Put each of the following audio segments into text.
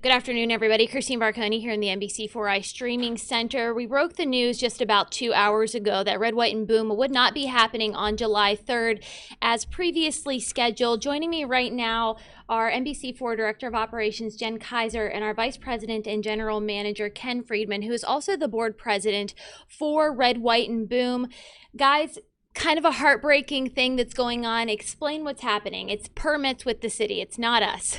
Good afternoon, everybody. Christine Barconi here in the NBC4i Streaming Center. We broke the news just about 2 hours ago that Red, White, and Boom would not be happening on July 3rd as previously scheduled. Joining me right now are NBC4 Director of Operations Jen Kaiser and our Vice President and General Manager Ken Friedman, who is also the board president for Red, White, and Boom. Guys, kind of a heartbreaking thing that's going on. Explain what's happening. It's permits with the city. It's not us.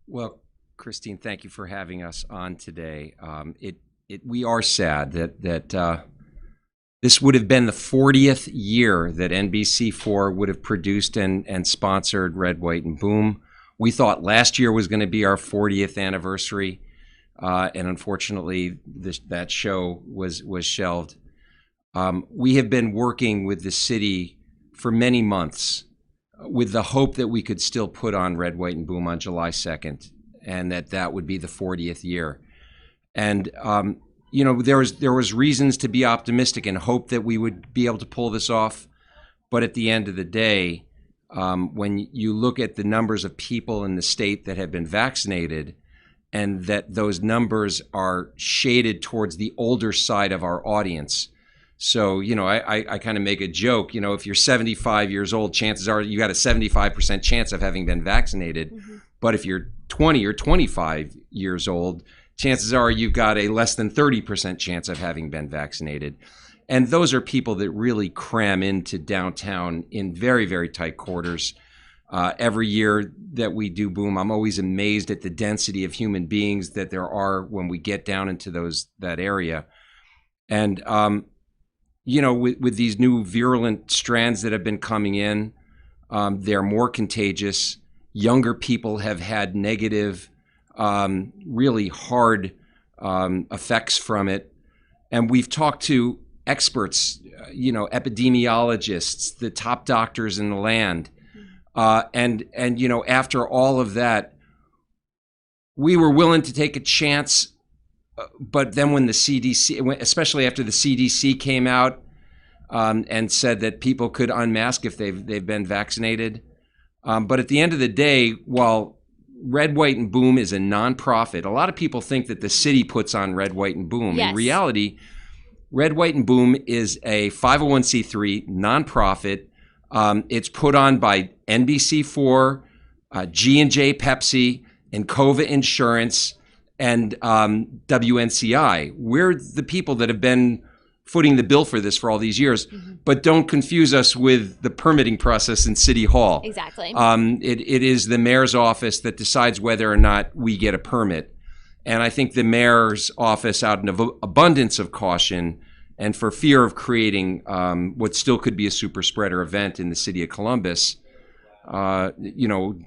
Well, Christine, thank you for having us on today. We are sad that this would have been the 40th year that NBC4 would have produced and sponsored Red, White, and Boom. We thought last year was going to be our 40th anniversary, and unfortunately, that show was shelved. We have been working with the city for many months with the hope that we could still put on Red, White, and Boom on July 2nd. And that would be the 40th year. And, there was reasons to be optimistic and hope that we would be able to pull this off. But at the end of the day, when you look at the numbers of people in the state that have been vaccinated and that those numbers are shaded towards the older side of our audience. So, I kind of make a joke, if you're 75 years old, chances are you got a 75% chance of having been vaccinated. Mm-hmm. But if you're 20 or 25 years old, chances are you've got a less than 30% chance of having been vaccinated. And those are people that really cram into downtown in very, very tight quarters. Every year that we do Boom, I'm always amazed at the density of human beings that there are when we get down into that area. And, with these new virulent strands that have been coming in, they're more contagious. Younger people have had negative, really hard effects from it. And we've talked to experts, epidemiologists, the top doctors in the land. And after all of that, we were willing to take a chance. But then when the CDC, especially after the CDC came out and said that people could unmask if they've been vaccinated. But at the end of the day, while Red, White, and Boom is a nonprofit, a lot of people think that the city puts on Red, White, and Boom. Yes. In reality, Red, White, and Boom is a 501c3 nonprofit. It's put on by NBC4, G&J Pepsi, Encova Insurance, and WNCI. We're the people that have been footing the bill for this for all these years, but don't confuse us with the permitting process in City Hall. Exactly. It is the mayor's office that decides whether or not we get a permit. And I think the mayor's office, out of abundance of caution and for fear of creating what still could be a super spreader event in the city of Columbus,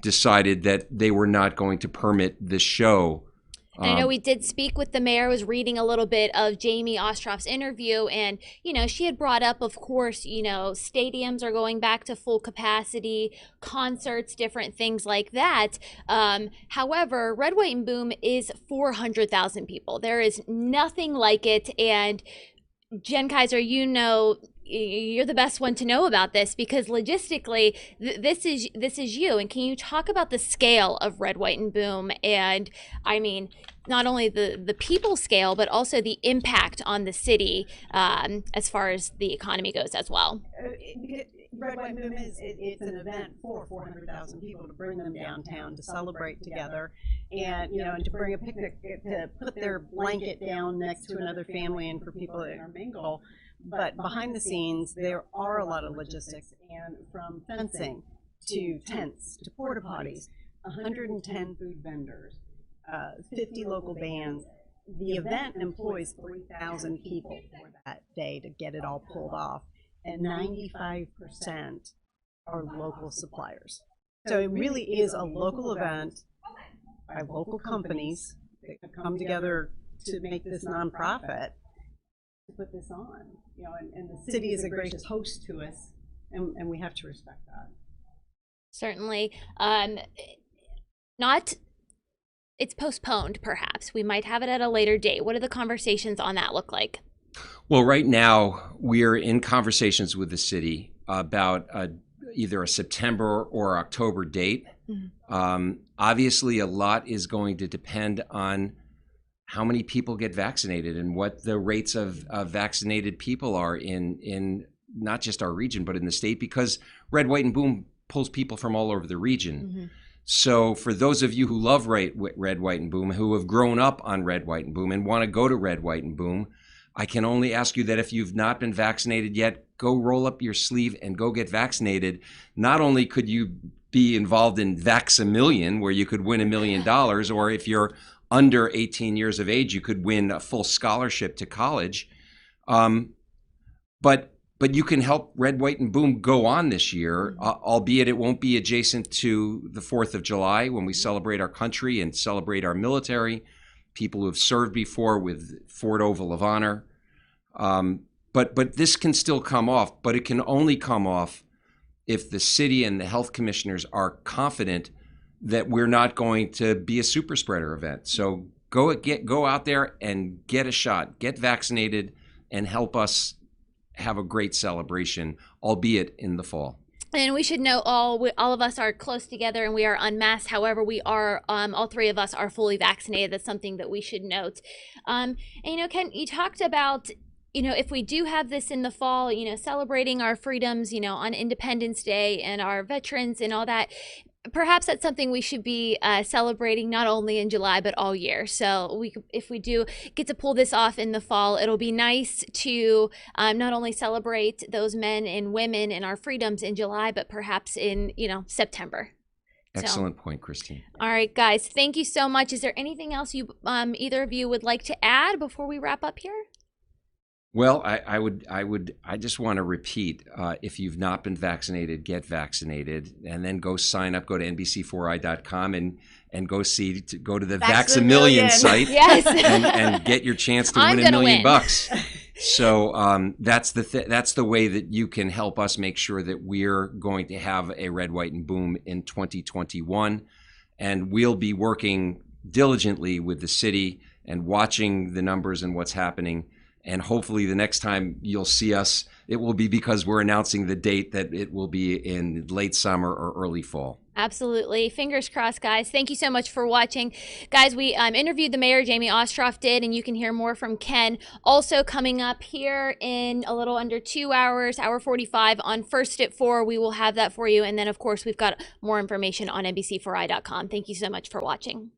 decided that they were not going to permit this show. And I know we did speak with the mayor. I was reading a little bit of Jamie Ostroff's interview, and, she had brought up, of course, stadiums are going back to full capacity, concerts, different things like that. However, Red, White, and Boom is 400,000 people. There is nothing like it. And Jen Kaiser, you're the best one to know about this because logistically, this is you. And can you talk about the scale of Red, White, and Boom? And not only the people scale, but also the impact on the city as far as the economy goes as well. Red, White, and Boom it's an event for 400,000 people to bring them downtown to celebrate together, and and to bring a picnic, to put their blanket down next to another family, and for people to intermingle. But behind the scenes, there are a lot of logistics, and from fencing to tents to porta potties, 110 food vendors, 50 local bands. The event employs 3,000 people for that day to get it all pulled off, and 95% are local suppliers. So it really is a local event by local companies that come together to make this nonprofit to put this on. And the city is a gracious host to us, and we have to respect that. Certainly. It's postponed, perhaps. We might have it at a later date. What do the conversations on that look like? Well, right now, we're in conversations with the city about either a September or October date. Obviously, a lot is going to depend on how many people get vaccinated and what the rates of vaccinated people are in not just our region, but in the state, because Red, White, and Boom pulls people from all over the region. So for those of you who love Red, White, and Boom, who have grown up on Red, White, and Boom and want to go to Red, White, and Boom, I can only ask you that if you've not been vaccinated yet, go roll up your sleeve and go get vaccinated. Not only could you be involved in Vax-A-Million, where you could win $1 million, or if you're under 18 years of age, you could win a full scholarship to college. But you can help Red, White, and Boom go on this year, albeit it won't be adjacent to the 4th of July when we celebrate our country and celebrate our military, people who have served before with Ford Oval of Honor. But this can still come off, but it can only come off if the city and the health commissioners are confident that we're not going to be a super spreader event. So go out there and get a shot, get vaccinated, and help us have a great celebration, albeit in the fall. And we should note all of us are close together and we are unmasked. However, we are all three of us are fully vaccinated. That's something that we should note. And Ken, you talked about if we do have this in the fall, celebrating our freedoms, on Independence Day and our veterans and all that. Perhaps that's something we should be celebrating not only in July but all year. So if we do get to pull this off in the fall, it'll be nice to not only celebrate those men and women and our freedoms in July, but perhaps in September. Excellent point, Christine. All right, guys, thank you so much. Is there anything else you either of you would like to add before we wrap up here? Well, I just want to repeat, if you've not been vaccinated, get vaccinated, and then go sign up, go to NBC4i.com and go to the Vax-A-Million site yes. and get your chance to win $1 million. So that's the way that you can help us make sure that we're going to have a Red, White, and Boom in 2021. And we'll be working diligently with the city and watching the numbers and what's happening. And hopefully the next time you'll see us, it will be because we're announcing the date that it will be in late summer or early fall. Absolutely. Fingers crossed, guys. Thank you so much for watching. Guys, we interviewed the mayor, Jamie Ostroff did, and you can hear more from Ken. Also coming up here in a little under 2 hours, hour 45 on First at 4. We will have that for you. And then, of course, we've got more information on NBC4i.com. Thank you so much for watching.